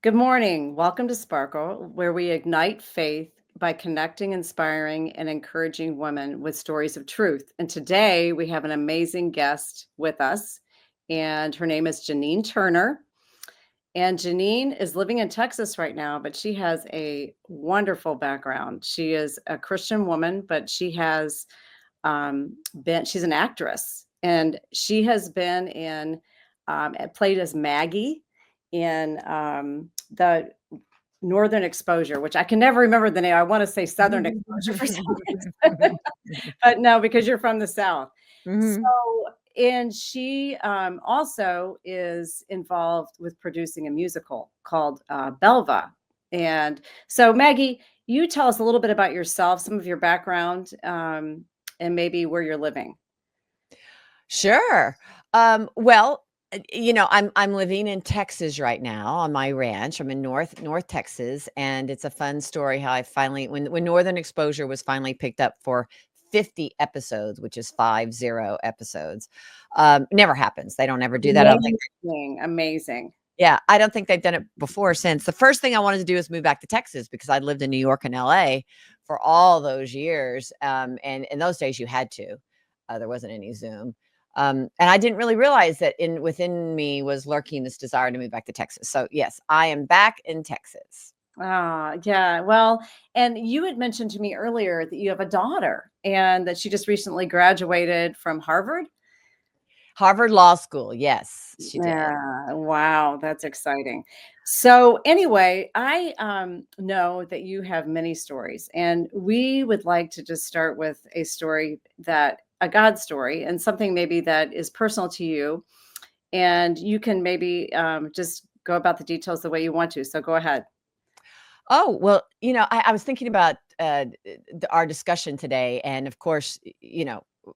Good morning. Welcome to Sparkle, where we ignite faith by connecting, inspiring, and encouraging women with stories of truth. And today we have an amazing guest with us, and her name is Janine Turner. And Janine is living in Texas right now, but she has a wonderful background. She is a Christian woman, but she has she's an actress, and she has been played as Maggie in the Northern Exposure, which I can never remember the name. I want to say Southern Exposure for some reason, but no, because you're from the South. So, Mhm. and she also is involved with producing a musical called Belva. And so, Maggie, you tell us a little bit about yourself, some of your background, and maybe where you're living. Sure. Well, I'm living in Texas right now on my ranch. I'm in North Texas, and it's a fun story how I finally when Northern Exposure was finally picked up for 50 episodes, which is 50 episodes. Never happens. They don't ever do that. I don't think Amazing, amazing. Yeah, I don't think they've done it before since. The first thing I wanted to do is move back to Texas because I lived in New York and LA for all those years. And in those days you had to. There wasn't any Zoom. And I didn't really realize that within me was lurking this desire to move back to Texas. So yes, I am back in Texas. Yeah. Well, and you had mentioned to me earlier that you have a daughter and that she just recently graduated from Harvard. Harvard Law School. Yes, she did. Yeah. Wow. That's exciting. So, anyway, I know that you have many stories, and we would like to just start with a God story, and something maybe that is personal to you. And you can maybe just go about the details the way you want to. So, go ahead. Oh, well, I was thinking about our discussion today. And of course,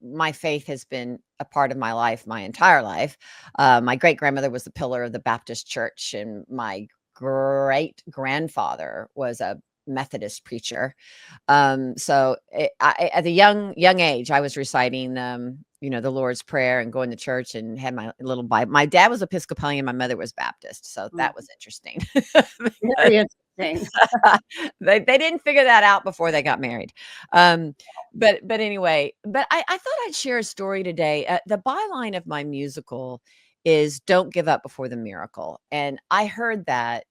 my faith has been a part of my life my entire life. My great grandmother was the pillar of the Baptist church, and my great grandfather was a Methodist preacher. At a young age, I was reciting, the Lord's Prayer and going to church and had my little Bible. My dad was Episcopalian, my mother was Baptist, so Mm, that was interesting. very interesting. They didn't figure that out before they got married. Um, but anyway, I thought I'd share a story today. The byline of my musical is "Don't give up before the miracle," and I heard that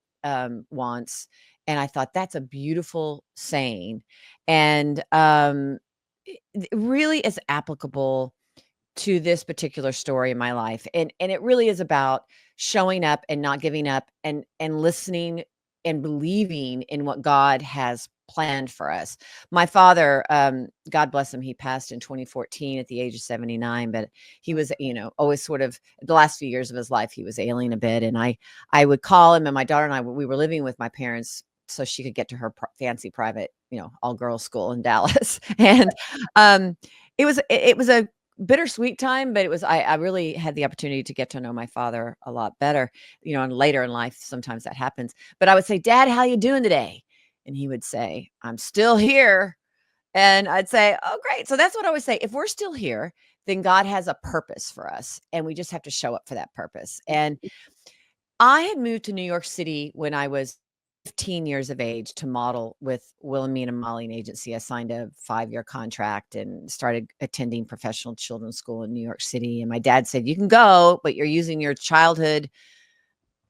once, and I thought that's a beautiful saying, and it really is applicable to this particular story in my life, and it really is about showing up and not giving up, and listening and believing in what God has planned for us. My father, God bless him, he passed in 2014 at the age of 79, but he was, always sort of the last few years of his life, he was ailing a bit. And I would call him, and my daughter and I, we were living with my parents so she could get to her fancy private, all girls school in Dallas. And um, it was a bittersweet time, but I really had the opportunity to get to know my father a lot better, and later in life, sometimes that happens. But I would say, "Dad, how you doing today?" And he would say, "I'm still here." And I'd say, "Oh, great." So that's what I always say. If we're still here, then God has a purpose for us, and we just have to show up for that purpose. And I had moved to New York City when I was 15 years of age to model with Wilhelmina Modeling Agency. I signed a 5-year contract and started attending professional children's school in New York City. And my dad said, "You can go, but you're using your childhood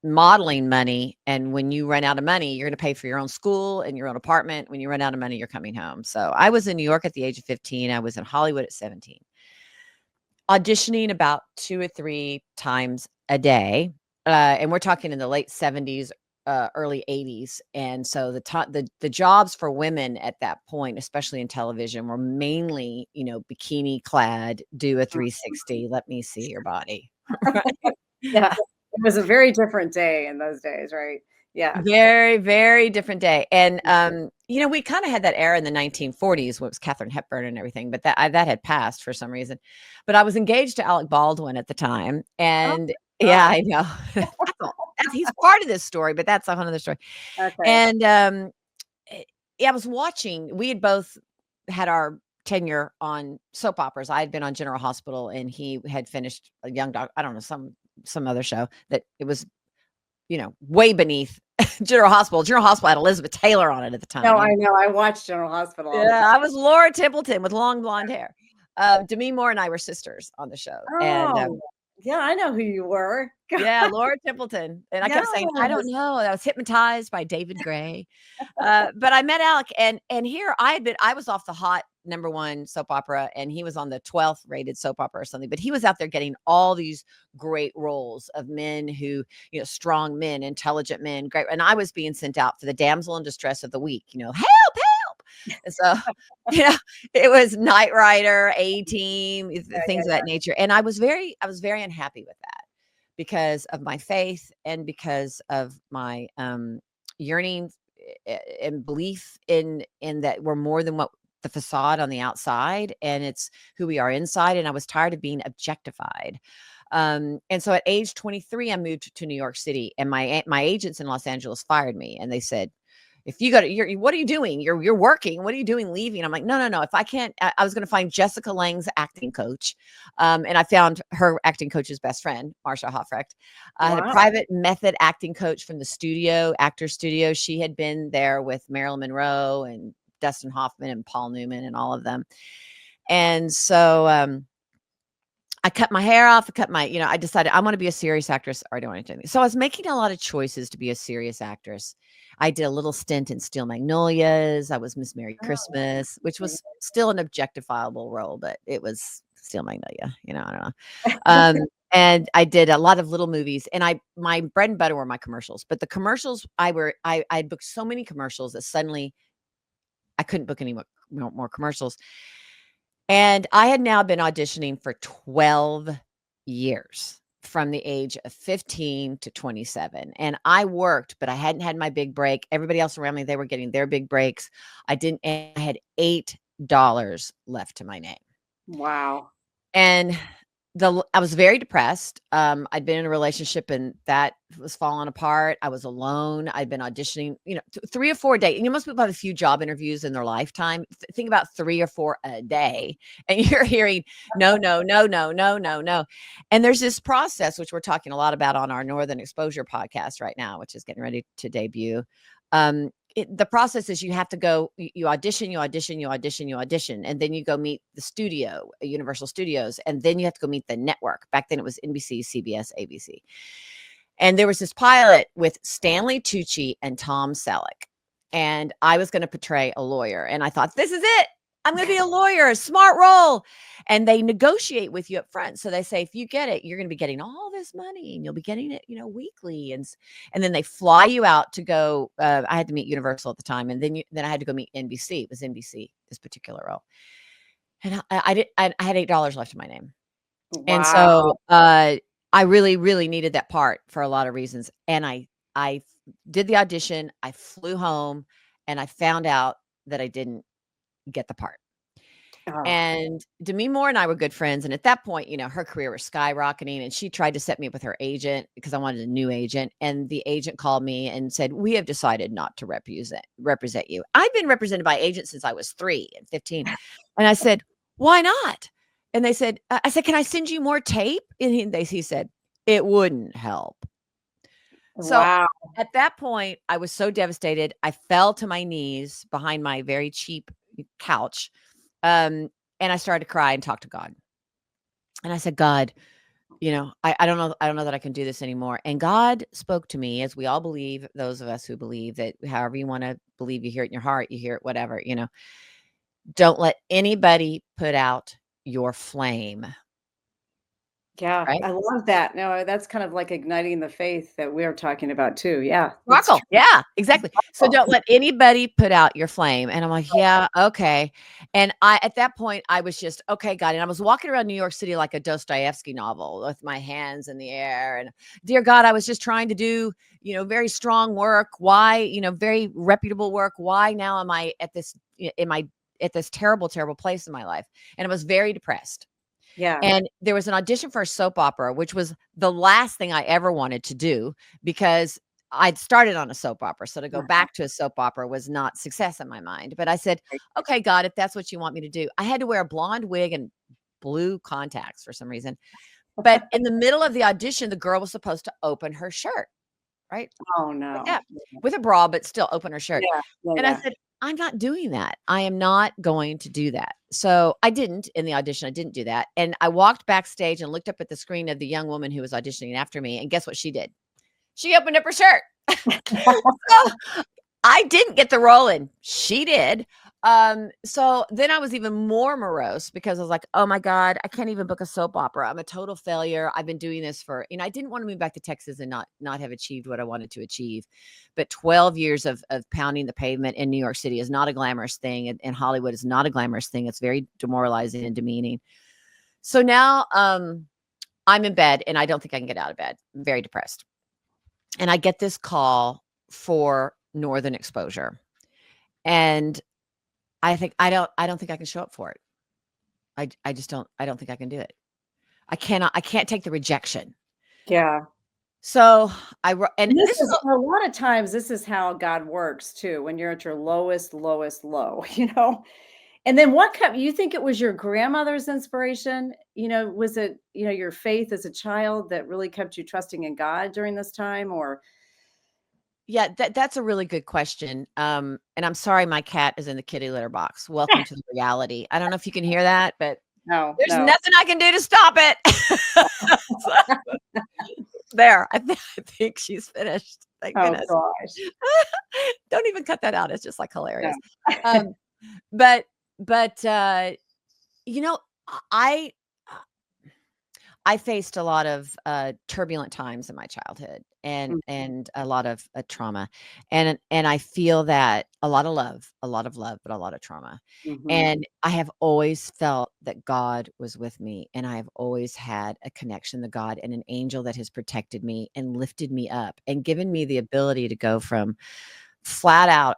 modeling money. And when you run out of money, you're going to pay for your own school and your own apartment. When you run out of money, you're coming home." So I was in New York at the age of 15. I was in Hollywood at 17, auditioning about 2 or 3 times a day. And we're talking in the late 70s, early 80s. And so the jobs for women at that point, especially in television, were mainly, bikini clad, do a 360, let me see your body. Yeah. It was a very different day in those days, right? Yeah. Very, very different day. And, we kind of had that era in the 1940s when it was Katharine Hepburn and everything, but that had passed for some reason. But I was engaged to Alec Baldwin at the time. Oh And my yeah, gosh. I know. He's part of this story, but that's a whole other story. Okay. And, yeah, I was watching, we had both had our tenure on soap operas. I had been on General Hospital, and he had finished a Young Doc. I don't know, some other show that it was, way beneath General Hospital. General Hospital had Elizabeth Taylor on it at the time. No, I know. I watched General Hospital all the Yeah, time. I was Laura Templeton with long blonde hair. Demi Moore and I were sisters on the show, and Oh, yeah, I know who you were. yeah, Laura Templeton, and I kept saying, "I don't Yes. know." I was hypnotized by David Gray, but I met Alec, and here I was off the hot #1 soap opera, and he was on the 12th rated soap opera or something. But he was out there getting all these great roles of men who, strong men, intelligent men, great. And I was being sent out for the damsel in distress of the week. Help, help. And so, it was Knight Rider, A Team, things of that nature, and I was very unhappy with that, because of my faith and because of my yearning and belief in that we're more than what the facade on the outside, and it's who we are inside. And I was tired of being objectified. And so at age 23, I moved to New York City, and my agents in Los Angeles fired me, and they said, if you go to, what are you doing? You're working. What are you doing leaving? I'm like, no. If I can't, I was going to find Jessica Lange's acting coach. And I found her acting coach's best friend, Marsha Hoffrecht. I had a Wow. private method acting coach from the actor studio. She had been there with Marilyn Monroe and Dustin Hoffman and Paul Newman and all of them. And so, I cut my hair off. I decided I want to be a serious actress, or I don't want to do anything. So I was making a lot of choices to be a serious actress. I did a little stint in Steel Magnolias. I was Miss Merry Oh, Christmas, which was still an objectifiable role, but it was Steel Magnolia. I don't know. And I did a lot of little movies, and my bread and butter were my commercials. But the commercials, I booked so many commercials that suddenly I couldn't book any more commercials. And I had now been auditioning for 12 years, from the age of 15 to 27. And I worked, but I hadn't had my big break. Everybody else around me, they were getting their big breaks. I didn't. And I had $8 left to my name. wow. And I was very depressed. I'd been in a relationship, and that was falling apart. I was alone. I'd been auditioning, 3 or 4 days. And most people have a few job interviews in their lifetime. Think about 3 or 4 a day, and you're hearing no, no, no, no, no, no, no. And there's this process, which we're talking a lot about on our Northern Exposure podcast right now, which is getting ready to debut. The process is you have to go, you audition, and then you go meet the studio, Universal Studios, and then you have to go meet the network. Back then it was NBC, CBS, ABC. And there was this pilot with Stanley Tucci and Tom Selleck, and I was going to portray a lawyer, and I thought, this is it. I'm going to be a lawyer, a smart role. And they negotiate with you up front. So they say, if you get it, you're going to be getting all this money, and you'll be getting it, weekly. And then they fly you out to go. I had to meet Universal at the time. And then I had to go meet NBC. It was NBC, this particular role. And I had $8 left in my name. Wow. And so I really, really needed that part for a lot of reasons. And I did the audition. I flew home, and I found out that I didn't get the part. Oh, And Demi Moore and I were good friends. And at that point, her career was skyrocketing, and she tried to set me up with her agent because I wanted a new agent. And the agent called me and said, we have decided not to represent you. I've been represented by agents since I was 3 and 15. And I said, why not? And they said, I said, can I send you more tape? And he said, it wouldn't help. So wow. at that point, I was so devastated. I fell to my knees behind my very cheap couch. And I started to cry and talk to God. And I said, God, I don't know. I don't know that I can do this anymore. And God spoke to me, as we all believe, those of us who believe that however you want to believe, you hear it in your heart, you hear it, whatever, don't let anybody put out your flame. Yeah, Right? I love that. No, that's kind of like igniting the faith that we're talking about too. Yeah, it's Sparkle. true. Yeah, exactly. So don't let anybody put out your flame. And I'm like, yeah, okay. And at that point, I was just, okay, God. And I was walking around New York City like a Dostoevsky novel with my hands in the air. And dear God, I was just trying to do, very strong work. Why, very reputable work. Why now am I at this, at this terrible, terrible place in my life? And I was very depressed. Yeah. And there was an audition for a soap opera, which was the last thing I ever wanted to do, because I'd started on a soap opera, so to go Uh-huh. back to a soap opera was not success in my mind. But I said, "Okay, God, if that's what you want me to do." I had to wear a blonde wig and blue contacts for some reason. But in the middle of the audition, the girl was supposed to open her shirt, right? Oh, Like no. that, with a bra, but still open her shirt. Yeah, yeah, And I yeah. said, "I'm not doing that. I am not going to do that." So I didn't in the audition. I didn't do that. And I walked backstage and looked up at the screen of the young woman who was auditioning after me. And guess what she did? She opened up her shirt. So I didn't get the role and she did. So then I was even more morose because I was like, "Oh my God, I can't even book a soap opera. I'm a total failure. I've been doing this for, I didn't want to move back to Texas and not have achieved what I wanted to achieve. But 12 years of pounding the pavement in New York City is not a glamorous thing. And Hollywood is not a glamorous thing. It's very demoralizing and demeaning. So now I'm in bed and I don't think I can get out of bed. I'm very depressed. And I get this call for Northern Exposure. And I don't think I can show up for it. I just don't think I can do it. I can't take the rejection. Yeah. So I wrote, and And this this is is a lot of times, this is how God works too, when you're at your lowest, lowest low, you know? And then what kept you think it was your grandmother's inspiration? Was it, your faith as a child that really kept you trusting in God during this time or yeah, that's a really good question. And I'm sorry my cat is in the kitty litter box. Welcome to the reality. I don't know if you can hear that, but no, there's no. nothing I can do to stop it. So, there, I think she's finished. Thank Oh goodness. gosh. Don't even cut that out. It's just like No. hilarious. Um, but but you know, I I faced a lot of turbulent times in my childhood Mm, and a lot of trauma, and I feel that a lot of love, but a lot of trauma. mhm. And I have always felt that God was with me, and I have always had a connection to God and an angel that has protected me and lifted me up and given me the ability to go from flat out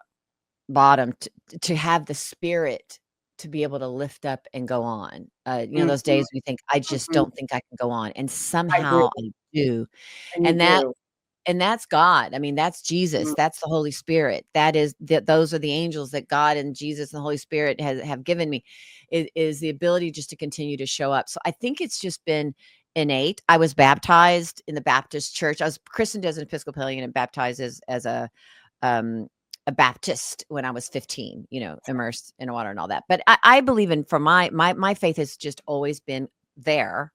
bottom to have the spirit to be able to lift up and go on. Mhm, Those days we think, "I just mhm. don't think I can go on," and I agree, somehow I do. and you And that do. and that's God. I mean, that's Jesus. Mm, That's the Holy Spirit. Those are the angels that God and Jesus and the Holy Spirit have given me, is the ability just to continue to show up. So I think it's just been innate. I was baptized in the Baptist church. I was christened as an Episcopalian and baptized um, a Baptist when I was 15, immersed in water and all that. But I believe in, for my faith has just always been there,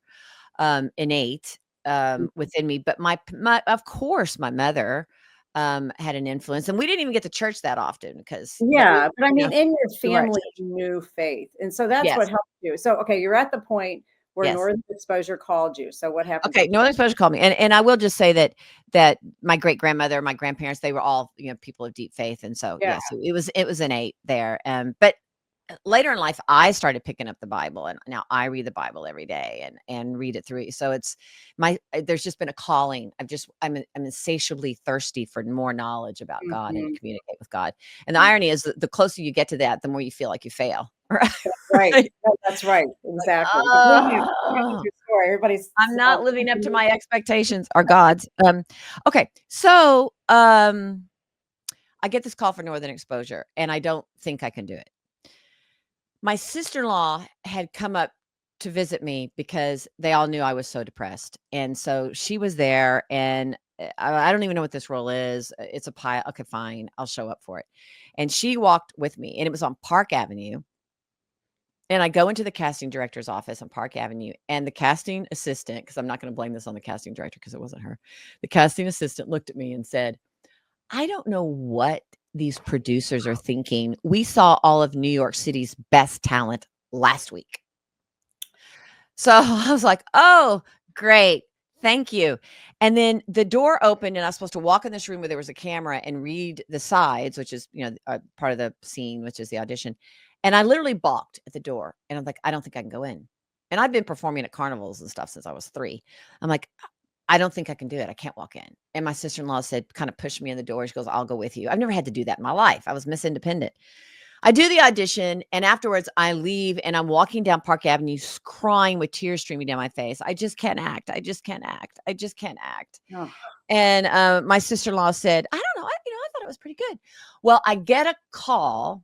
innate, mm. within me. But my of course, my mother, had an influence, and we didn't even get to church that often but we, Yeah, but I you know, mean, in your we were at family, church. you knew faith, and so that's what Yes, helped you. So, okay, you're at the point where yes. Northern Exposure called you. So what happens Okay, after Northern Exposure called me, and I will just say that my great grandmother, my grandparents, they were all people of deep faith, and so yeah. yeah, so it was innate there. But later in life, I started picking up the Bible, and now I read the Bible every day and read it through. So it's there's just been a calling. I'm insatiably thirsty for more knowledge about God and to Mhm. communicate with God. And the irony is that the closer you get to that, the more you feel like you fail. Right. Right? No, that's right, Like, exactly. But go ahead with oh, your story. Everybody's I'm not living up to my expectations or God's. Okay. So, I get this call for Northern Exposure and I don't think I can do it. My sister-in-law had come up to visit me because they all knew I was so depressed. And so she was there and I don't even know what this role is. It's a pile. Okay, fine. I'll show up for it. And she walked with me and it was on Park Avenue. And I go into the casting director's office on Park Avenue, and the casting assistant, because I'm not going to blame this on the casting director because it wasn't her. The casting assistant looked at me and said, "I don't know what these producers are thinking. We saw all of New York City's best talent last week." So I was like, "Oh, great. Thank you." And then the door opened and I was supposed to walk in this room where there was a camera and read the sides, which is, part of the scene, which is the audition. And I literally balked at the door and I'm like, "I don't think I can go in." And I've been performing at carnivals and stuff since I was 3. I'm like, "I don't think I can do it. I can't walk in." And my sister-in-law said, kind of pushed me in the door. She goes, "I'll go with you." I've never had to do that in my life. I was Miss Independent. I do the audition, and afterwards I leave and I'm walking down Park Avenue crying with tears streaming down my face. I just can't act. I just can't act. I just can't act. Oh, And my sister-in-law said, I don't know. I thought it was pretty good. Well, I get a call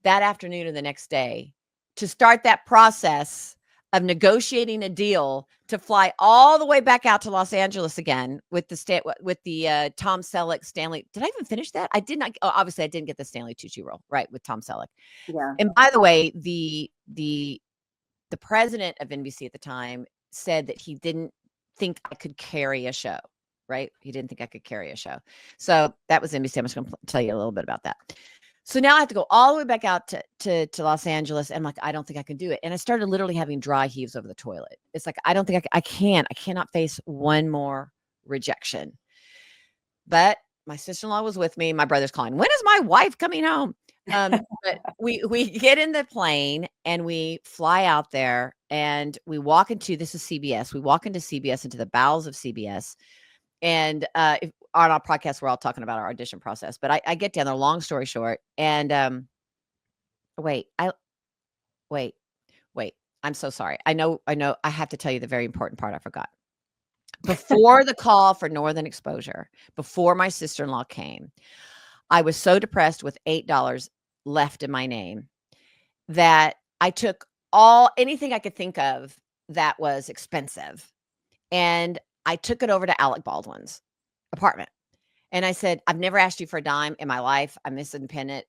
that afternoon or the next day to start that process of negotiating a deal to fly all the way back out to Los Angeles again with the Tom Selleck Stanley. Did I even finish that? I did not. Oh, obviously, I didn't get the Stanley Tucci role, right, with Tom Selleck. yeah. And by the way, the president of NBC at the time said that he didn't think I could carry a show. Right? He didn't think I could carry a show. So that was NBC. I'm just going to tell you a little bit about that. So now I have to go all the way back out to Los Angeles. And I'm like, I don't think I can do it. And I started literally having dry heaves over the toilet. It's like, I don't think I cannot face one more rejection. But my sister-in-law was with me. My brother's calling, when is my wife coming home? But we get in the plane and we fly out there and we walk into, this is CBS. We walk into CBS, into the bowels of CBS. And on our podcast, we're all talking about our audition process. But I get down there, long story short, and wait, I'm so sorry. I know. I have to tell you the very important part I forgot. Before the call for Northern Exposure, before my sister-in-law came, I was so depressed with $8 left in my name that I took anything I could think of that was expensive, and I took it over to Alec Baldwin's apartment. And I said, I've never asked you for a dime in my life. I'm this independent,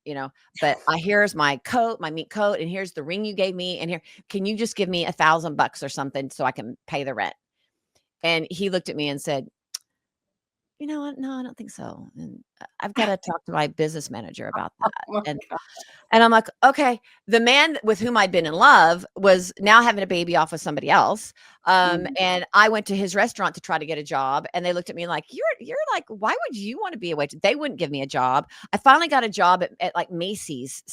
but here's my coat, my mink coat, and here's the ring you gave me. And here, can you just give me $1,000 or something so I can pay the rent? And he looked at me and said, you know what? No, I don't think so. And I've got to talk to my business manager about that. Oh my And God. and I'm like, okay. The man with whom I'd been in love was now having a baby off with somebody else. And I went to his restaurant to try to get a job. And they looked at me like, you're like, why would you want to be a waitress? They wouldn't give me a job. I finally got a job at like Macy's,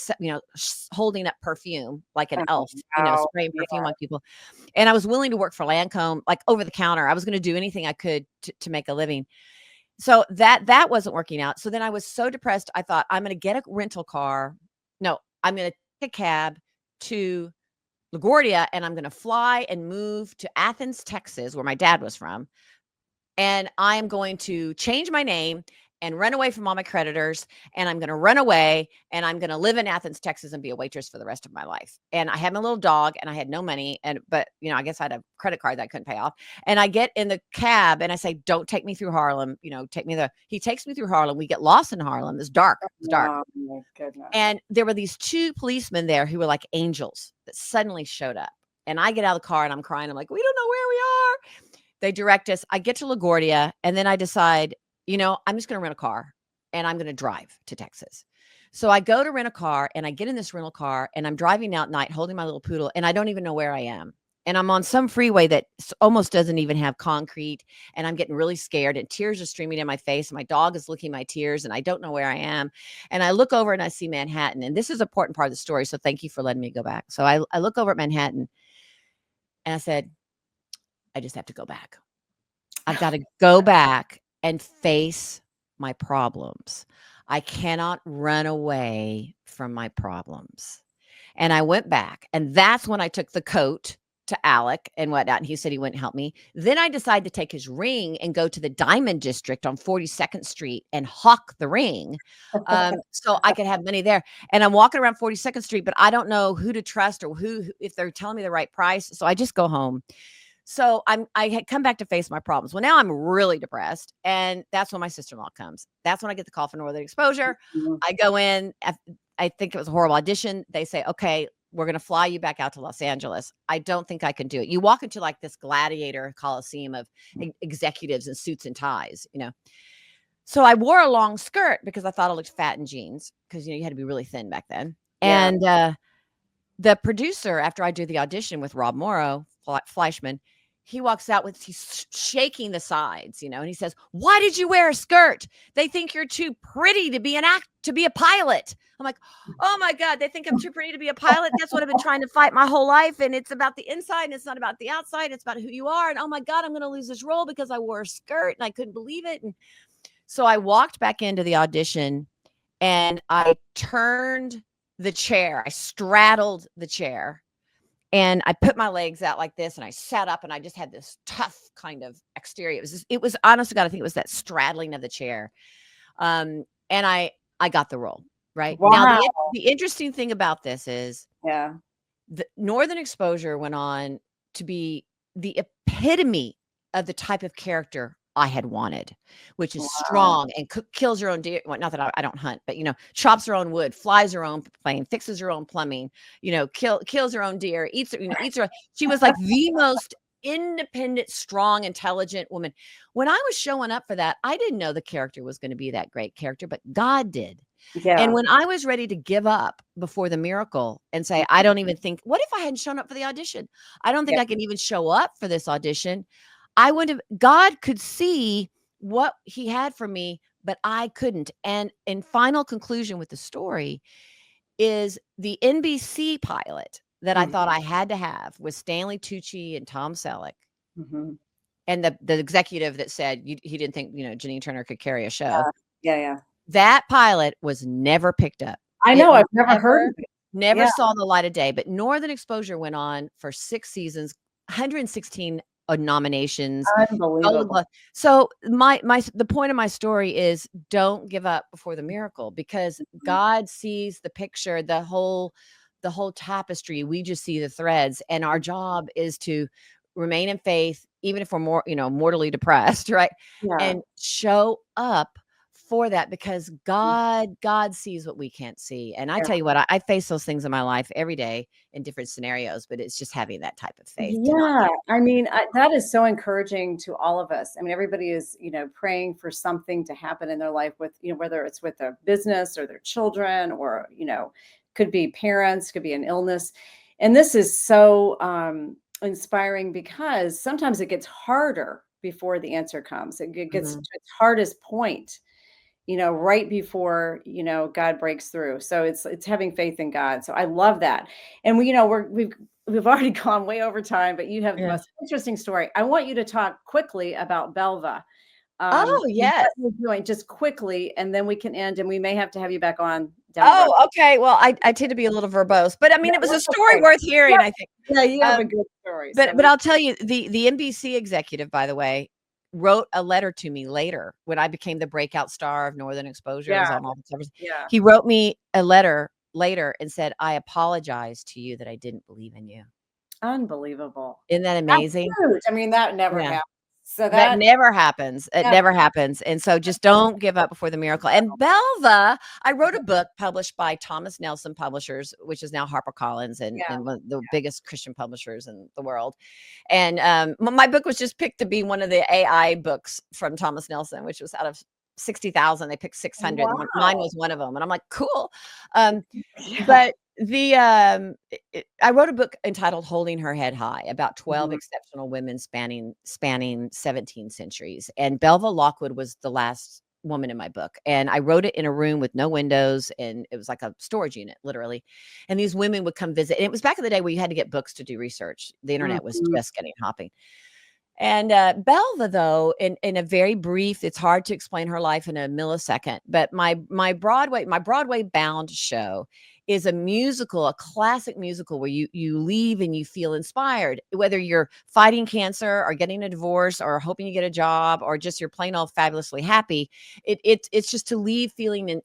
holding up perfume like an elf, Wow. spraying Yeah. perfume on people. And I was willing to work for Lancome, like over the counter. I was going to do anything I could to make a living. So that wasn't working out. So then I was so depressed. I thought, I'm going to get a rental car. No, I'm going to take a cab to LaGuardia and I'm going to fly and move to Athens, Texas, where my dad was from. And I'm going to change my name and run away from all my creditors. And I'm going to run away and I'm going to live in Athens, Texas and be a waitress for the rest of my life. And I had my little dog and I had no money. But I guess I had a credit card that I couldn't pay off. And I get in the cab and I say, don't take me through Harlem. He takes me through Harlem. We get lost in Harlem. It's dark. It's dark. Oh my goodness. And there were these two policemen there who were like angels that suddenly showed up. And I get out of the car and I'm crying. I'm like, we don't know where we are. They direct us. I get to LaGuardia and then I decide, I'm just going to rent a car and I'm going to drive to Texas. So I go to rent a car and I get in this rental car and I'm driving out at night holding my little poodle and I don't even know where I am. And I'm on some freeway that almost doesn't even have concrete. And I'm getting really scared and tears are streaming down my face. And my dog is licking my tears and I don't know where I am. And I look over and I see Manhattan. And this is an important part of the story. So thank you for letting me go back. So I look over at Manhattan and I said, I just have to go back. I've got to go back and face my problems. I cannot run away from my problems. And I went back. And that's when I took the coat to Alec and whatnot. And he said he wouldn't help me. Then I decided to take his ring and go to the Diamond District on 42nd Street and hawk the ring so I could have money there. And I'm walking around 42nd Street, but I don't know who to trust or if they're telling me the right price. So I just go home. So I had come back to face my problems. Well, now I'm really depressed. And that's when my sister-in-law comes. That's when I get the call for Northern Exposure. I go in. I think it was a horrible audition. They say, okay, we're going to fly you back out to Los Angeles. I don't think I can do it. You walk into like this gladiator coliseum of executives in suits and ties, So I wore a long skirt because I thought I looked fat in jeans because, you had to be really thin back then. Yeah. And the producer, after I do the audition with Rob Morrow, Fleischman, he walks out he's shaking the sides, and he says, why did you wear a skirt? They think you're too pretty to be a pilot. I'm like, oh my God, they think I'm too pretty to be a pilot. That's what I've been trying to fight my whole life. And it's about the inside and it's not about the outside. It's about who you are. And oh my God, I'm going to lose this role because I wore a skirt and I couldn't believe it. And so I walked back into the audition and I turned the chair. I straddled the chair and I put my legs out like this and I sat up and I just had this tough kind of exterior. It was honest to God, I think it was that straddling of the chair. And I got the role, right? Now, Wow. the interesting thing about this is Yeah. the Northern Exposure went on to be the epitome of the type of character I had wanted, which is Wow. strong and kills her own deer. Well, not that I don't hunt, but chops her own wood, flies her own plane, fixes her own plumbing, kills her own deer, eats her. She was like the most independent, strong, intelligent woman. When I was showing up for that, I didn't know the character was going to be that great character, but God did. And Yeah. when I was ready to give up before the miracle and say, I don't even think, what if I hadn't shown up for the audition? I don't think Yeah. I can even show up for this audition. I would have, God could see what he had for me, but I couldn't. And in final conclusion with the story is the NBC pilot that I Mhm. thought I had to have with Stanley Tucci and Tom Selleck. Mhm. And the executive that said he didn't think, Janine Turner could carry a show. Yeah. Yeah. That pilot was never picked up. I It know. I've never heard of it. never Yeah. saw the light of day, but Northern Exposure went on for 6 seasons, 116 nominations, Golden Unbelievable. Globe. So the point of my story is don't give up before the miracle because Mhm. God sees the picture, the whole tapestry. We just see the threads, and our job is to remain in faith, even if we're mortally depressed, right? Yeah. And show up for that because God sees what we can't see. And I Yeah. tell you what, I face those things in my life every day in different scenarios, but it's just having that type of faith to not Yeah, give I mean, that is so encouraging to all of us. I mean, everybody is, praying for something to happen in their life with, whether it's with their business or their children or, could be parents, could be an illness. And this is so inspiring because sometimes it gets harder before the answer comes. It gets to Mhm. its hardest point, right before, God breaks through. So it's having faith in God. So I love that. And we've already gone way over time, but you have the Yeah. most interesting story. I want you to talk quickly about Belva. Oh, And what yes. you're doing just quickly, and then we can end, and we may have to have you back on down the road. Oh, okay. Well, I tend to be a little verbose, but I No, mean, it was a that's story okay. worth hearing, I think. Yeah, you have a Um, good story. but So but I'll tell you, the NBC executive, by the way, wrote a letter to me later when I became the breakout star of Northern Exposure. I yeah, was on all the covers. yeah. He wrote me a letter later and said, "I apologize to you that I didn't believe in you." Unbelievable. Isn't that That's amazing? huge. I mean, that never Yeah. happens. So That that never happens. It never never happens, and so just don't give up before the miracle, and Belva I wrote a book published by Thomas Nelson Publishers, which is now HarperCollins yeah. and one of the biggest Christian publishers in the world, and, my book was just picked to be one of the AI books from Thomas Nelson, which was out of 60,000, they picked 600, and mine Wow. was one of them, and I'm like, "Cool." Um, but I wrote a book entitled Holding Her Head High about 12 Mhm. exceptional women spanning 17 centuries. And Belva Lockwood was the last woman in my book. And I wrote it in a room with no windows and it was like a storage unit, literally. And these women would come visit. And it was back in the day where you had to get books to do research. The internet was Mhm. just getting hopping. And Belva, though, in a very brief, it's hard to explain her life in a millisecond. But my Broadway bound show is a musical, a classic musical where you leave and you feel inspired, whether you're fighting cancer or getting a divorce or hoping you get a job or just you're plain old fabulously happy. It's just to leave feeling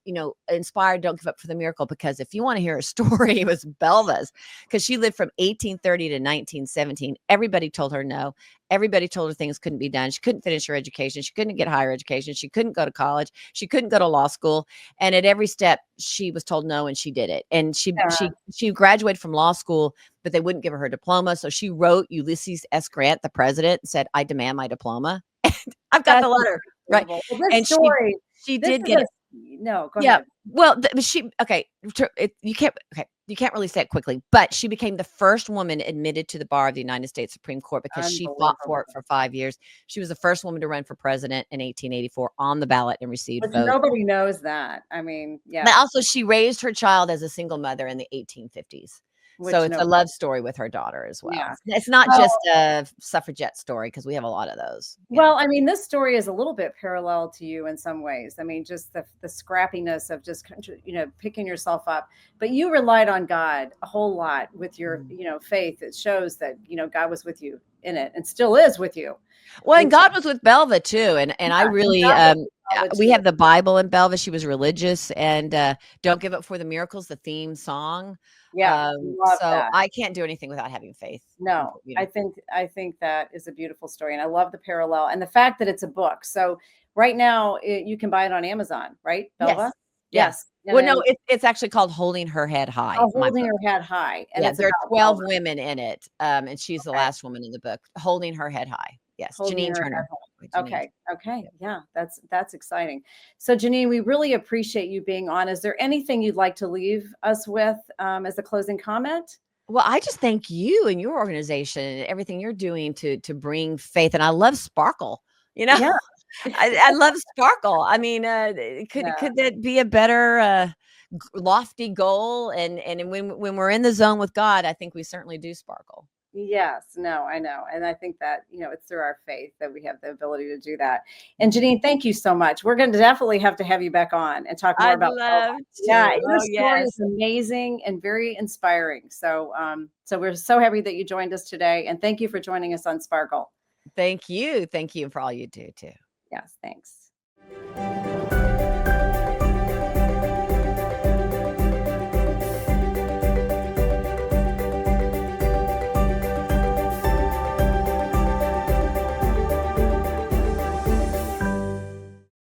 inspired. Don't give up for the miracle because if you want to hear a story, it was Belva's because she lived from 1830 to 1917. Everybody told her no. Everybody told her things couldn't be done. She couldn't finish her education. She couldn't get higher education. She couldn't go to college. She couldn't go to law school. And at every step, she was told no, and she did it. And Yeah, she graduated from law school, but they wouldn't give her diploma. So she wrote Ulysses S. Grant, the president, and said, "I demand my diploma." I've got that's the letter, right? unbelievable. Well, this And story, she this did is get it. no, go Yeah. ahead. Well, but she okay, you can't really say it quickly, but she became the first woman admitted to the bar of the United States Supreme Court because she fought for it Unbelievable. for 5 years. She was the first woman to run for president in 1884 on the ballot and received Which votes. nobody knows that. I mean, But yeah. also she raised her child as a single mother in the 1850s. So which it's a no, love story with her daughter as well. yeah. It's not Well, just a suffragette story because we have a lot of those. Yeah. well, I mean, this story is a little bit parallel to you in some ways. I mean, just the scrappiness of just picking yourself up, but you relied on God a whole lot with your Mm. faith. It shows that God was with you in it and still is with you, Well, and which God was with Belva too, and I yeah, and really, God was with Alba we too. have the Bible in Belva. She was religious, and "Don't Give Up for the Miracles," the theme song. Yeah, love So that. I can't do anything without having faith. No, You I know. think I think that is a beautiful story, and I love the parallel and the fact that it's a book. So right now, you can buy it on Amazon, right, Belva? Yes. Yeah. Yes, and Well, no, then it's actually called Holding Her Head High, oh, my holding book. her head high, and Yeah, it's there about are 12 Belva. women in it, and she's the Okay, last woman in the book, Holding Her Head High. Yes, holding Janine her head Turner. By high. Janine. Okay, okay, Yeah. yeah, that's exciting. So Janine, we really appreciate you being on. Is there anything you'd like to leave us with as a closing comment? Well, I just thank you and your organization and everything you're doing to bring faith, and I love sparkle, you know? Yeah, I love sparkle. I mean, yeah. could that be a better, lofty goal? And when we're in the zone with God, I think we certainly do sparkle. Yes, no, I know. And I think that, it's through our faith that we have the ability to do that. And Mhm. Janine, thank you so much. We're going to definitely have to have you back on and talk more I'd about Belva. love Yeah, to. your Oh, story is yes. amazing and very inspiring. So we're so happy that you joined us today. And thank you for joining us on Sparkle. Thank you. Thank you for all you do too. Yes, thanks.